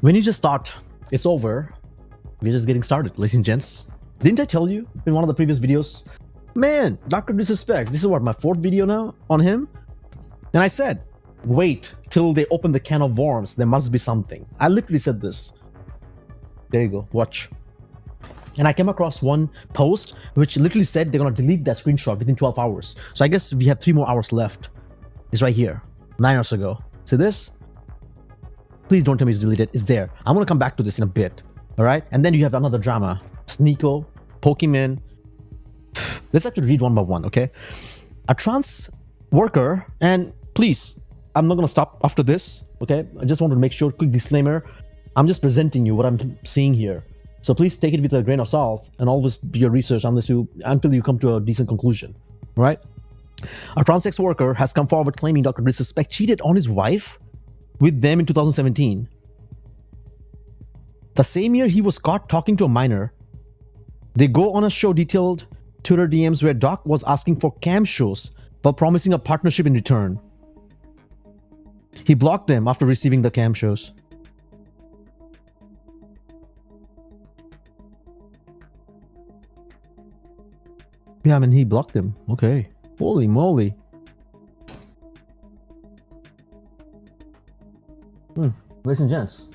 When you just thought it's over, we're just getting started, ladies and gents. Didn't I tell you in one of the previous videos? Man, Dr. Disrespect, this is what, my 4th video now on him? And I said, wait till they open the can of worms, there must be something. I literally said this. There you go, watch. And I came across one post which literally said they're gonna delete that screenshot within 12 hours. So I guess we have 3 more hours left. It's right here, 9 hours ago. See this? Please don't tell me it's deleted. It's there. I'm gonna come back to this in a bit. All right? And then you have another drama. Sneeko, Pokemon. Let's actually read one by one, okay? A trans worker, and please, I'm not gonna stop after this, okay? I just want to make sure, quick disclaimer, I'm just presenting you what I'm seeing here. So please take it with a grain of salt and always do your research until you come to a decent conclusion, right? A trans sex worker has come forward claiming Dr. Disrespect cheated on his wife with them in 2017. The same year he was caught talking to a minor. They go on a show detailed Twitter DMs where Doc was asking for cam shows while promising a partnership in return. He blocked them after receiving the cam shows. Yeah, I mean, he blocked them. Okay. Holy moly. Ladies and gents.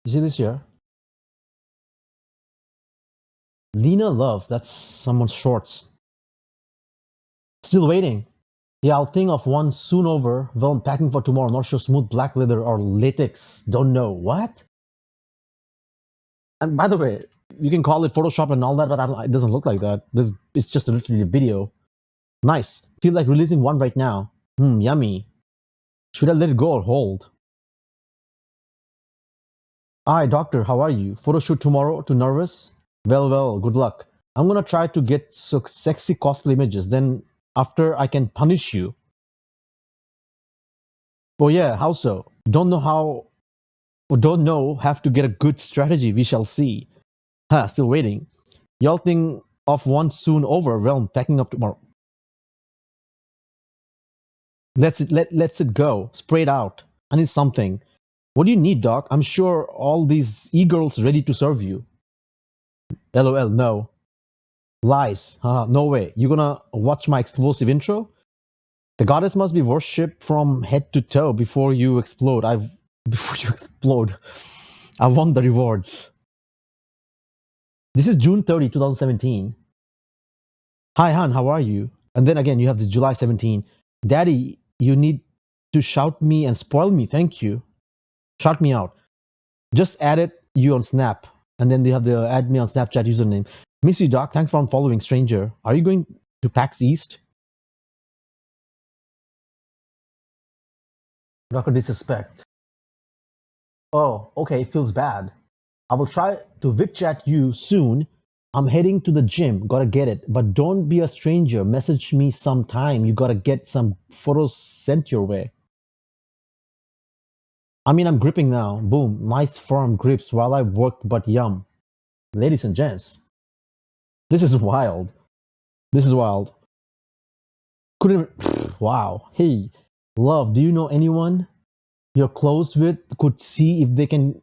You see this here? Lena Love, that's someone's shorts. Still waiting. Yeah, I'll think of one soon over. Well, I'm packing for tomorrow. Not sure smooth black leather or latex. Don't know. What? And by the way, you can call it Photoshop and all that, but it doesn't look like that. It's just literally a video. Nice. Feel like releasing one right now. Yummy. Should I let it go or hold? Hi, doctor. How are you? Photo shoot tomorrow. Too nervous? Well, good luck. I'm gonna try to get so sexy cosplay images. Then after I can punish you. Oh yeah, how so? Don't know, have to get a good strategy. We shall see. Still waiting. Y'all think of one soon over. Well, I'm packing up tomorrow. Let's it go. Spray it out. I need something. What do you need, doc? I'm sure all these e-girls ready to serve you. LOL, no. Lies. No way. You gonna watch my explosive intro? The goddess must be worshipped from head to toe before you explode. I want the rewards. This is June 30, 2017. Hi, Han, how are you? And then again, you have the July 17. Daddy, you need to shout me and spoil me. Thank you. Shout me out. Just added you on Snap. And then they have the add me on Snapchat username. Miss you, Doc. Thanks for unfollowing, stranger. Are you going to PAX East? Dr. Disrespect. Oh, okay. It feels bad. I will try to vid chat you soon. I'm heading to the gym. Gotta get it. But don't be a stranger. Message me sometime. You gotta get some photos sent your way. I mean, I'm gripping now. Boom. Nice firm grips while I worked, but yum. Ladies and gents. This is wild. This is wild. Wow. Hey, love, do you know anyone you're close with could see if they can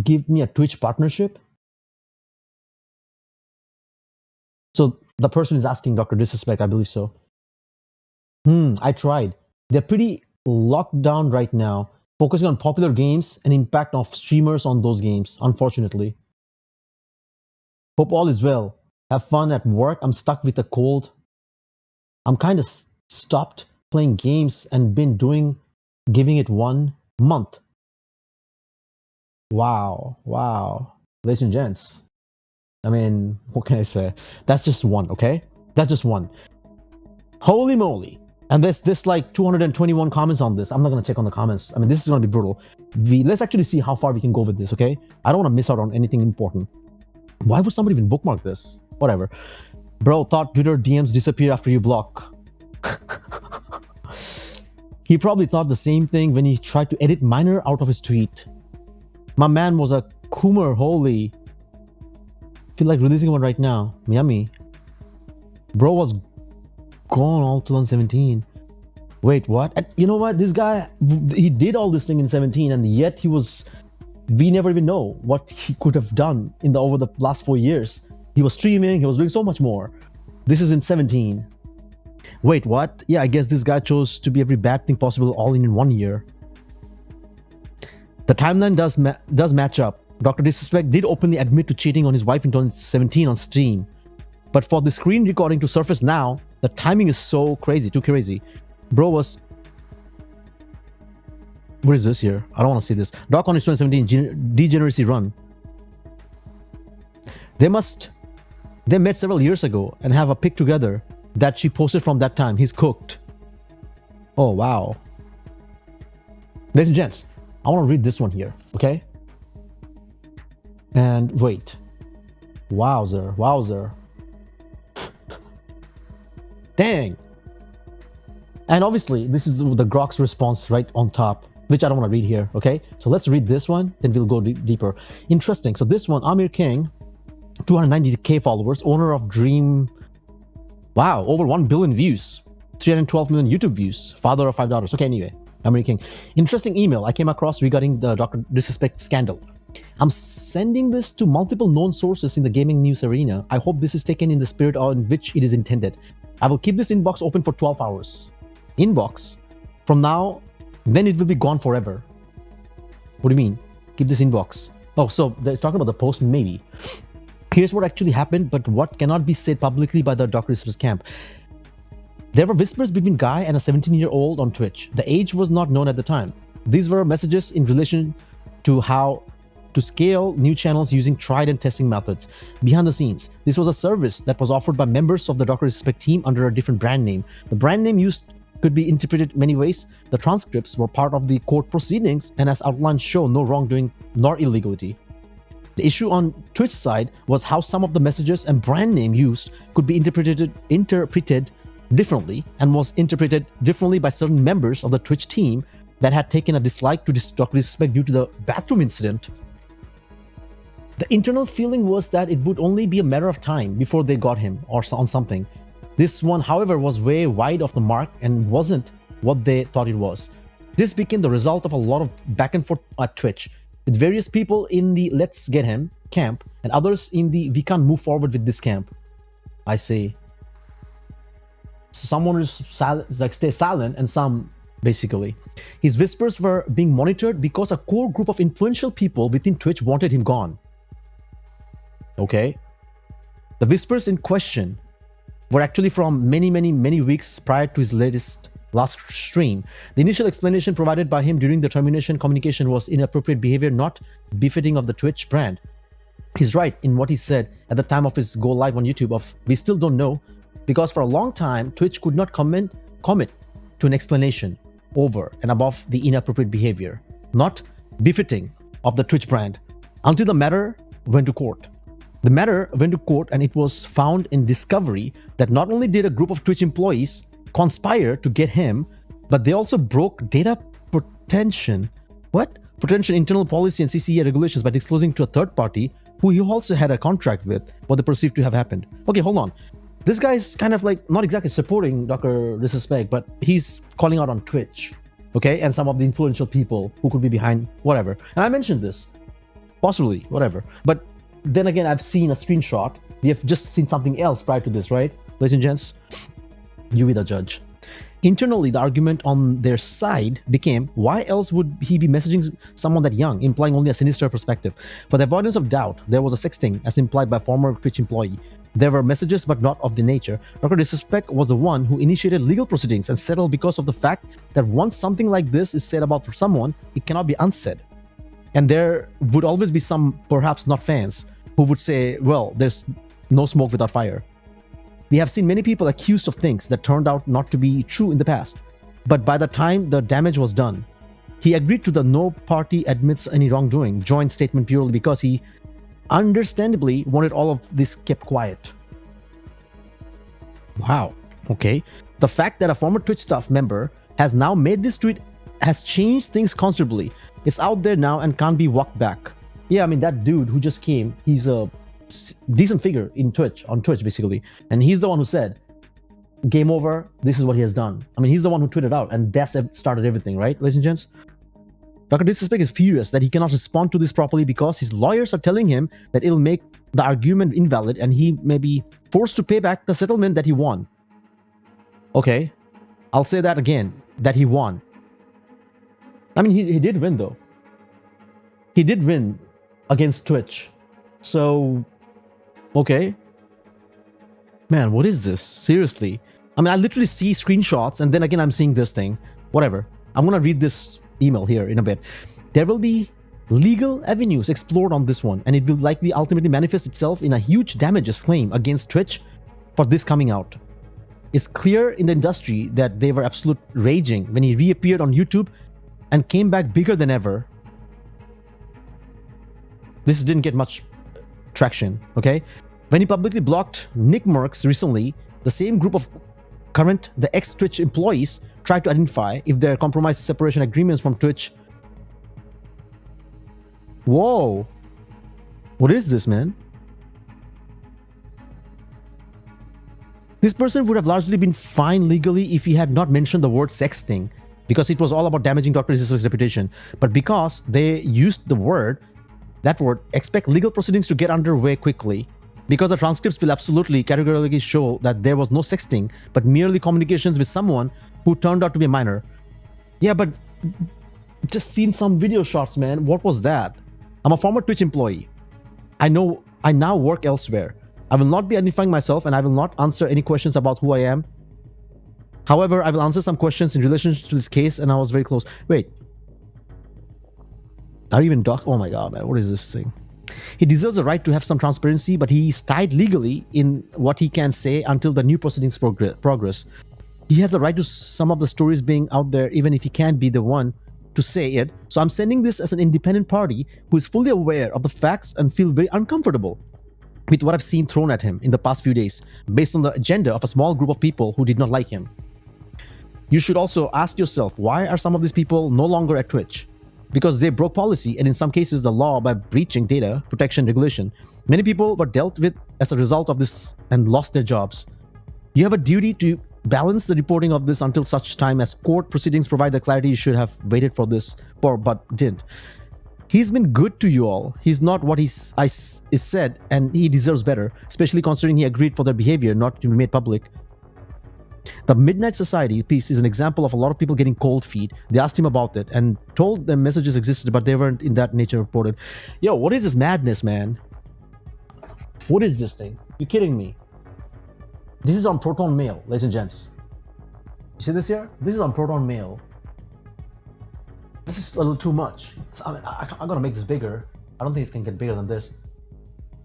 give me a Twitch partnership? So the person is asking Dr. Disrespect, I believe so. I tried. They're pretty locked down right now, focusing on popular games and impact of streamers on those games, unfortunately. Hope all is well. Have fun at work. I'm stuck with a cold. I'm kind of stopped playing games and been giving it 1 month. Wow. Ladies and gents. I mean, what can I say? That's just one, okay? That's just one. Holy moly. And there's like 221 comments on this. I'm not going to check on the comments. I mean, this is going to be brutal. Let's actually see how far we can go with this, okay? I don't want to miss out on anything important. Why would somebody even bookmark this? Whatever. Bro, thought Twitter DMs disappear after you block. He probably thought the same thing when he tried to edit minor out of his tweet. My man was a coomer, holy. Feel like releasing one right now. Yummy. Bro was gone all 2017. Wait, what? And you know what? This guy, he did all this thing in 17, and yet we never even know what he could have done over the last 4 years. He was streaming, he was doing so much more. This is in 17. Wait, what? Yeah, I guess this guy chose to be every bad thing possible all in 1 year. The timeline does match up. Dr. Disrespect did openly admit to cheating on his wife in 2017 on Steam. But for the screen recording to surface now, the timing is so crazy, too crazy. Bro was... What is this here? I don't want to see this. Doc on his 2017 degeneracy run. They met several years ago and have a pic together that she posted from that time. He's cooked. Oh, wow. Ladies and gents, I want to read this one here, okay? And wait. Wowzer. Dang. And obviously, this is the Grok's response right on top, which I don't want to read here, okay? So let's read this one, then we'll go deeper. Interesting. So this one, Amir King, 290k followers, owner of Dream. Wow, over 1 billion views, 312 million YouTube views, father of 5 daughters. Okay, anyway, Amir King. Interesting email I came across regarding the Dr. Disrespect scandal. I'm sending this to multiple known sources in the gaming news arena. I hope this is taken in the spirit in which it is intended. I will keep this inbox open for 12 hours. Inbox? From now, then it will be gone forever. What do you mean? Keep this inbox. Oh, so they're talking about the post, maybe. Here's what actually happened, but what cannot be said publicly by the Dr. Disrespect camp. There were whispers between Guy and a 17-year-old on Twitch. The age was not known at the time. These were messages in relation to how to scale new channels using tried and testing methods. Behind the scenes, this was a service that was offered by members of the Dr. Disrespect team under a different brand name. The brand name used could be interpreted many ways. The transcripts were part of the court proceedings and as outlined show no wrongdoing nor illegality. The issue on Twitch side was how some of the messages and brand name used could be interpreted differently and was interpreted differently by certain members of the Twitch team that had taken a dislike to Dr. Disrespect due to the bathroom incident. The internal feeling was that it would only be a matter of time before they got him or on something. This one, however, was way wide of the mark and wasn't what they thought it was. This became the result of a lot of back and forth at Twitch, with various people in the let's get him camp and others in the we can't move forward with this camp. I say. So someone is stay silent and some basically. His whispers were being monitored because a core group of influential people within Twitch wanted him gone. Okay. The whispers in question were actually from many weeks prior to his last stream. The initial explanation provided by him during the termination communication was inappropriate behavior not befitting of the Twitch brand. He's right in what he said at the time of his go live on YouTube of we still don't know, because for a long time Twitch could not commit to an explanation over and above the inappropriate behavior not befitting of the Twitch brand until the matter went to court. The matter went to court and it was found in discovery that not only did a group of Twitch employees conspire to get him, but they also broke data protection internal policy and CCE regulations by disclosing to a third party who he also had a contract with what they perceived to have happened. Okay, hold on. This guy is kind of like not exactly supporting Dr. Disrespect, but he's calling out on Twitch, okay, and some of the influential people who could be behind whatever. And I mentioned this, possibly, whatever. But then again, I've seen a screenshot. We have just seen something else prior to this, right? Ladies and gents, you be the judge. Internally, the argument on their side became, why else would he be messaging someone that young, implying only a sinister perspective? For the avoidance of doubt, there was a sexting, as implied by a former Twitch employee. There were messages, but not of the nature. Dr. Disrespect was the one who initiated legal proceedings and settled because of the fact that once something like this is said about someone, it cannot be unsaid. And there would always be some, perhaps not fans, who would say, well, there's no smoke without fire. We have seen many people accused of things that turned out not to be true in the past. But by the time the damage was done, he agreed to the no party admits any wrongdoing joint statement purely because he understandably wanted all of this kept quiet. Wow. Okay. The fact that a former Twitch staff member has now made this tweet has changed things considerably. It's out there now and can't be walked back. Yeah, I mean, that dude who just came, he's a decent figure in Twitch, on Twitch basically. And he's the one who said, game over. This is what he has done. I mean, he's the one who tweeted out, and that's started everything, right, ladies and gents? Dr. Disrespect is furious that he cannot respond to this properly because his lawyers are telling him that it'll make the argument invalid and he may be forced to pay back the settlement that he won. Okay, I'll say that again, that he won. I mean, he did win though. He did win against Twitch. So, okay. Man, what is this? Seriously. I mean, I literally see screenshots and then again I'm seeing this thing. Whatever. I'm gonna read this email here in a bit. There will be legal avenues explored on this one, and it will likely ultimately manifest itself in a huge damages claim against Twitch for this coming out. It's clear in the industry that they were absolute raging when he reappeared on YouTube and came back bigger than ever. This didn't get much traction, okay? When he publicly blocked Nick Merckx recently, the same group of the ex-Twitch employees tried to identify if there are compromised separation agreements from Twitch. Whoa. What is this, man? This person would have largely been fine legally if he had not mentioned the word sexting, because it was all about damaging Dr. Disrespect's reputation. But because they used that word, expect legal proceedings to get underway quickly, because the transcripts will absolutely categorically show that there was no sexting, but merely communications with someone who turned out to be a minor. Yeah, but just seen some video shots, man. What was that? I'm a former Twitch employee. I now work elsewhere. I will not be identifying myself and I will not answer any questions about who I am. However, I will answer some questions in relation to this case, and I was very close. Wait. Are you even oh my god, man. What is this thing? He deserves a right to have some transparency, but he is tied legally in what he can say until the new proceedings progress. He has a right to some of the stories being out there, even if he can't be the one to say it. So I'm sending this as an independent party who is fully aware of the facts and feel very uncomfortable with what I've seen thrown at him in the past few days, based on the agenda of a small group of people who did not like him. You should also ask yourself, why are some of these people no longer at Twitch? Because they broke policy and in some cases the law by breaching data protection regulation. Many people were dealt with as a result of this and lost their jobs. You have a duty to balance the reporting of this until such time as court proceedings provide the clarity you should have waited for this but didn't. He's been good to you all. He's not what is said, and he deserves better, especially considering he agreed for their behavior not to be made public. The Midnight Society piece is an example of a lot of people getting cold feet. They asked him about it and told them messages existed, but they weren't in that nature reported. Yo, what is this madness, man? What is this thing? You kidding me? This is on Proton Mail, ladies and gents. You see this here? This is on Proton Mail. This is a little too much. I mean, I'm gonna make this bigger. I don't think it can get bigger than this.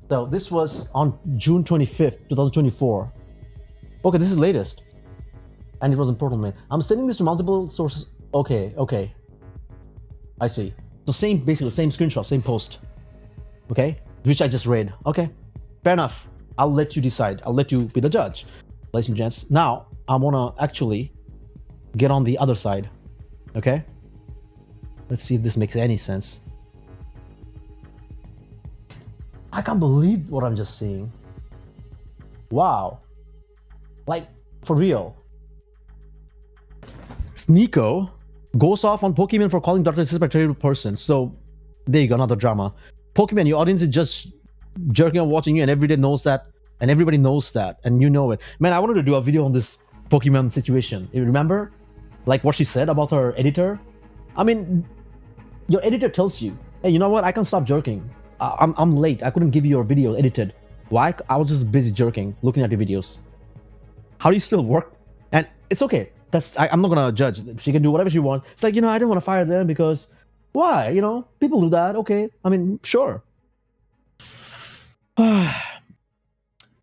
So this was on June 25th, 2024. Okay, this is latest. And it was in Proton Mail. I'm sending this to multiple sources. Okay. I see. So basically same screenshot, same post. Okay? Which I just read. Okay. Fair enough. I'll let you decide. I'll let you be the judge, ladies and gents. Now, I wanna actually get on the other side. Okay? Let's see if this makes any sense. I can't believe what I'm just seeing. Wow. Like, for real. Sneeko goes off on Pokemon for calling Dr. Disrespect a terrible person. So, there you go, another drama. Pokemon, your audience is just jerking on watching you, and everybody knows that. And everybody knows that, and you know it. Man, I wanted to do a video on this Pokemon situation. You remember? Like what she said about her editor? I mean, your editor tells you, hey, you know what? I can't stop jerking. I'm late. I couldn't give you your video edited. Why? I was just busy jerking, looking at your videos. How do you still work? And it's okay. I'm not gonna judge. She can do whatever she wants. It's like, I didn't want to fire them because why? People do that. Okay. I mean, sure.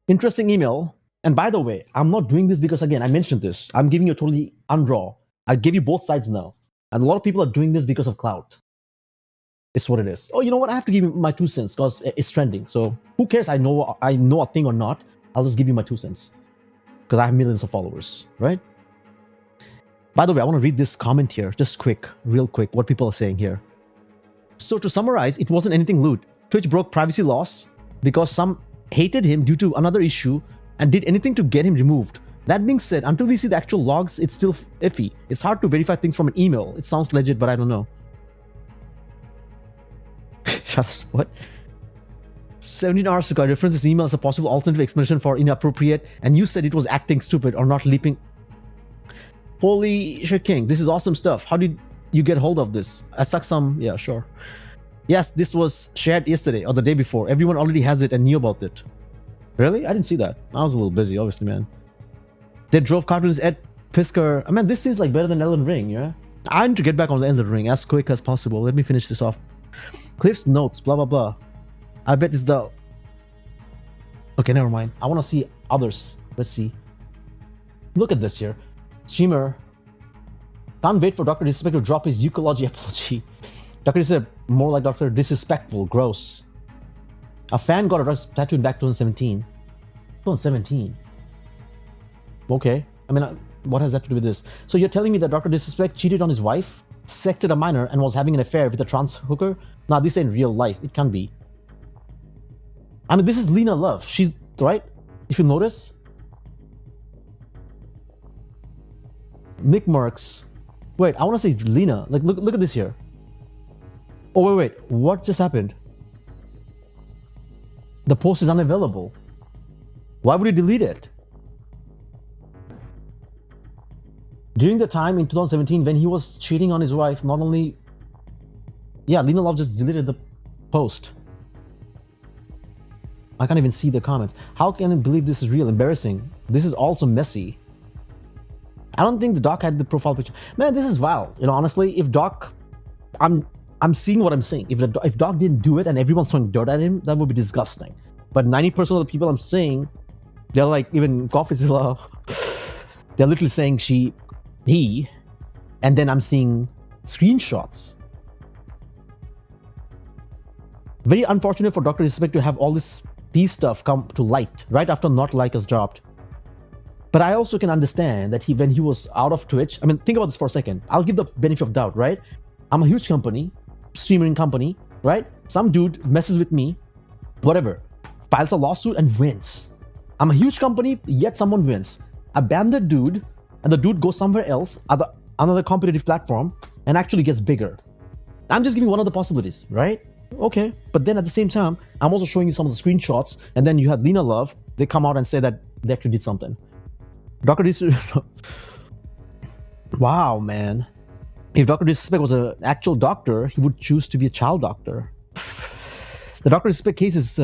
Interesting email. And by the way, I'm not doing this because, again, I mentioned this. I'm giving you a totally undraw. I gave you both sides now. And a lot of people are doing this because of clout. It's what it is. Oh, you know what? I have to give you my 2 cents because it's trending. So who cares? I know a thing or not. I'll just give you my 2 cents because I have millions of followers, right? By the way, I want to read this comment here, just real quick, what people are saying here. So to summarize, it wasn't anything lewd. Twitch broke privacy laws because some hated him due to another issue and did anything to get him removed. That being said, until we see the actual logs, it's still iffy. It's hard to verify things from an email. It sounds legit, but I don't know. Shut up, what? 17 hours ago, I referenced this email as a possible alternative explanation for inappropriate, and you said it was acting stupid or not leaping. Holy shit, King, this is awesome stuff. How did you get hold of this? I suck some, yeah, sure. Yes, this was shared yesterday or the day before. Everyone already has it and knew about it. Really? I didn't see that. I was a little busy, obviously, man. They drove cartoons at Fisker. I mean, this seems like better than Elden Ring, yeah? I need to get back on the Elden Ring as quick as possible. Let me finish this off. Cliff's notes, blah, blah, blah. I bet it's the... Okay, never mind. I want to see others. Let's see. Look at this here. Streamer. Can't wait for Dr. Disrespect to drop his ecology apology. Dr. Disrespect, more like Dr. Disrespectful. Gross. A fan got a tattoo back 2017. 2017? Okay. I mean, what has that to do with this? So you're telling me that Dr. Disrespect cheated on his wife, sexted a minor, and was having an affair with a trans hooker? Nah, this ain't real life. It can't be. I mean, this is Lena Love. She's, right? If you notice. Nick Merckx. Wait, I want to say Lena. Like, look at this here. Oh, wait. What just happened? The post is unavailable. Why would you delete it? During the time in 2017 when he was cheating on his wife, not only... Yeah, Lena Love just deleted the post. I can't even see the comments. How can I believe this is real? Embarrassing. This is also messy. I don't think the doc had the profile picture. Man, this is wild. You know, honestly, if Doc... I'm seeing what I'm saying. If Doc didn't do it and everyone's throwing dirt at him, that would be disgusting. But 90% of the people I'm seeing, they're like, even Coffeezilla, they're literally saying he, and then I'm seeing screenshots. Very unfortunate for Dr. Disrespect to have all this peace stuff come to light right after Not Like Us dropped. But I also can understand that when he was out of Twitch, I mean, think about this for a second. I'll give the benefit of doubt, right? I'm a huge company, streaming company, right? Some dude messes with me, whatever, files a lawsuit and wins. I'm a huge company, yet someone wins. I ban the dude, and the dude goes somewhere else, another competitive platform, and actually gets bigger. I'm just giving one of the possibilities, right? Okay, but then at the same time, I'm also showing you some of the screenshots, and then you had Lena Love, they come out and say that they actually did something. Dr. Disrespect... Wow, man. If Dr. Disrespect was an actual doctor, he would choose to be a child doctor. The Dr. Disrespect case is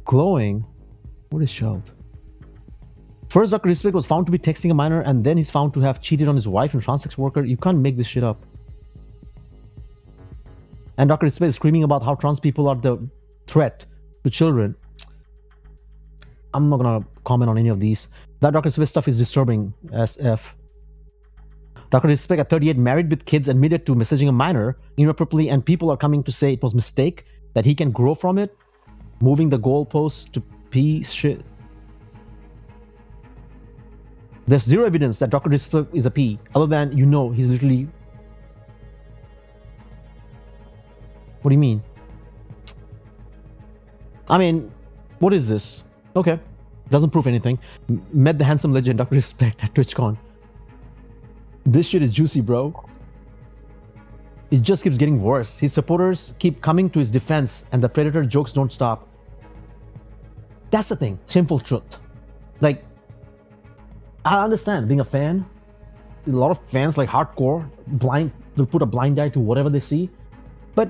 glowing. What is child? First, Dr. Disrespect was found to be texting a minor, and then he's found to have cheated on his wife and trans sex worker. You can't make this shit up. And Dr. Disrespect is screaming about how trans people are the threat to children. I'm not gonna comment on any of these. That Dr. Disrespect stuff is disturbing as F. Dr. Disrespect at 38, married with kids, admitted to messaging a minor inappropriately, and people are coming to say it was a mistake, that he can grow from it, moving the goalposts to piece shit. There's zero evidence that Dr. Disrespect is a P, other than, you know, he's literally... What do you mean? I mean, what is this? Okay, doesn't prove anything. Met the handsome legend Dr. Disrespect at TwitchCon. This shit is juicy, bro. It just keeps getting worse. His supporters keep coming to his defense, and the Predator jokes don't stop. That's the thing. Shameful truth. Like, I understand being a fan. A lot of fans, like hardcore, they'll put a blind eye to whatever they see. But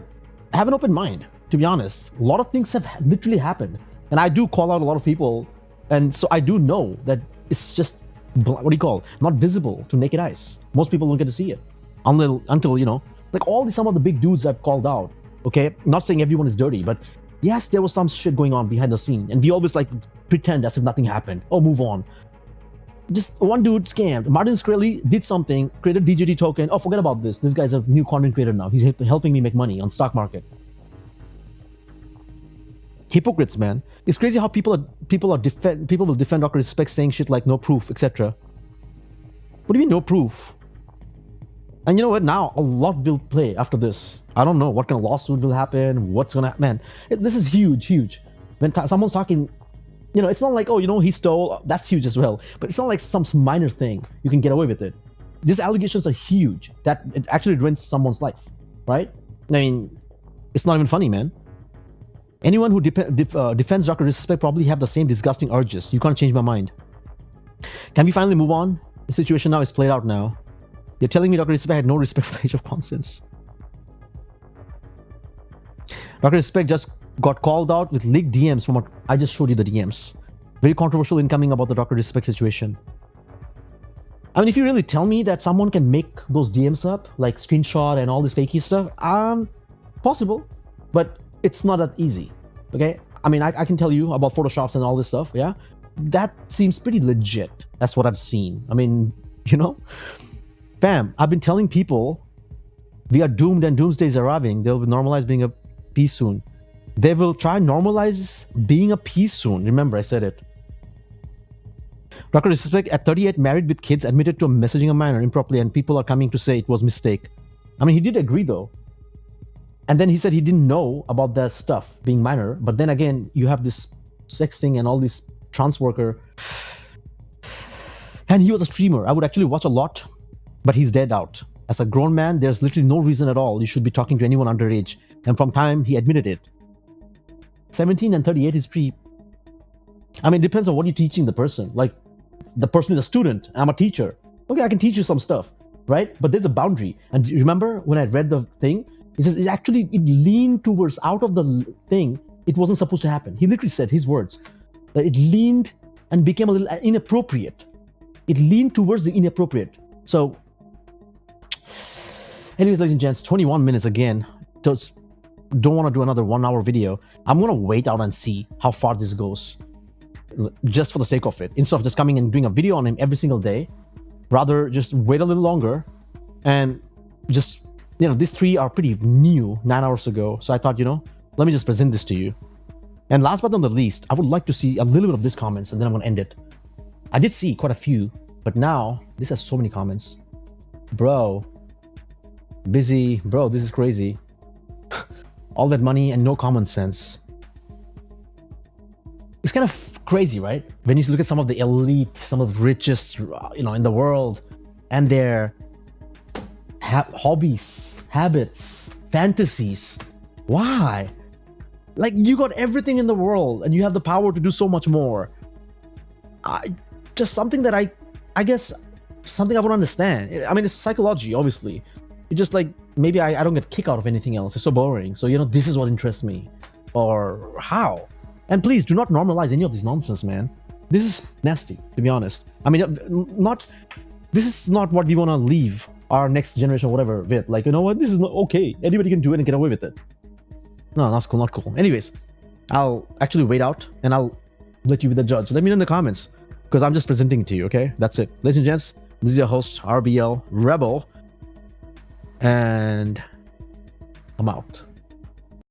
have an open mind, to be honest. A lot of things have literally happened. And I do call out a lot of people. And so I do know that it's just, what do you call it? Not visible to naked eyes. Most people don't get to see it. Until, you know, like some of the big dudes I've called out. Okay? Not saying everyone is dirty, but yes, there was some shit going on behind the scene. And we always like pretend as if nothing happened. Oh, move on. Just one dude scammed. Martin Shkreli did something, created DJT token. Oh, forget about this. This guy's a new content creator now. He's helping me make money on stock market. Hypocrites, man. It's crazy how people will defend Dr. Disrespect, saying shit like no proof, etc. What do you mean no proof? And you know what? Now a lot will play after this. I don't know what kind of lawsuit will happen. What's gonna happen? Man, this is huge. When someone's talking, You know, it's not like, oh, you know, he stole. That's huge as well. But it's not like some minor thing. You can get away with it. These allegations are huge. That it actually ruins someone's life, right? I mean, it's not even funny, man. Anyone who defends Dr. Disrespect probably have the same disgusting urges. You can't change my mind. Can we finally move on? The situation now is played out now. You're telling me Dr. Disrespect had no respect for the age of conscience. Dr. Disrespect just got called out with leaked DMs from what I just showed you the DMs. Very controversial incoming about the Dr. Disrespect situation. I mean, if you really tell me that someone can make those DMs up, like screenshot and all this fakey stuff, possible, but it's not that easy, okay? I mean, I can tell you about Photoshops and all this stuff, yeah? That seems pretty legit. That's what I've seen. I mean, you know? Fam, I've been telling people we are doomed and doomsday is arriving. They'll normalize being a piece soon. They will try and normalize being a piece soon. Remember, I said it. Dr. Disrespect at 38, married with kids, admitted to messaging a minor improperly, and people are coming to say it was mistake. I mean, he did agree though. And then he said he didn't know about that stuff being minor. But then again, you have this sexting and all this trans worker. And he was a streamer. I would actually watch a lot, but he's dead out. As a grown man, there's literally no reason at all you should be talking to anyone underage. And from time, he admitted it. 17 and 38 is pretty... I mean, it depends on what you're teaching the person. Like, the person is a student, I'm a teacher. Okay, I can teach you some stuff, right? But there's a boundary. And remember when I read the thing? He says it leaned towards out of the thing. It wasn't supposed to happen. He literally said his words. That it leaned and became a little inappropriate. It leaned towards the inappropriate. So, anyways, ladies and gents, 21 minutes again. Just don't want to do another 1 hour video. I'm going to wait out and see how far this goes. Just for the sake of it. Instead of just coming and doing a video on him every single day. Rather, just wait a little longer. And just, you know, these three are pretty new 9 hours ago. So I thought, you know, let me just present this to you. And last but not the least, I would like to see a little bit of these comments and then I'm going to end it. I did see quite a few, but now this has so many comments. Bro, busy. Bro, this is crazy. All that money and no common sense. It's kind of crazy, right? When you look at some of the elite, some of the richest, you know, in the world, and their hobbies, habits, fantasies. Why? Like, you got everything in the world and you have the power to do so much more. Just something that I guess, something I would understand. I mean, it's psychology, obviously. It's just like, maybe I don't get kick out of anything else. It's so boring. So, you know, this is what interests me. Or how? And please do not normalize any of this nonsense, man. This is nasty, to be honest. I mean, this is not what we want to leave our next generation or whatever with. Like, you know what? This is not okay. Anybody can do it and get away with it. No, that's cool, not cool. Anyways, I'll actually wait out and I'll let you be the judge. Let me know in the comments because I'm just presenting it to you, okay? That's it. Ladies and gents, this is your host, RBL Rebel. And I'm out.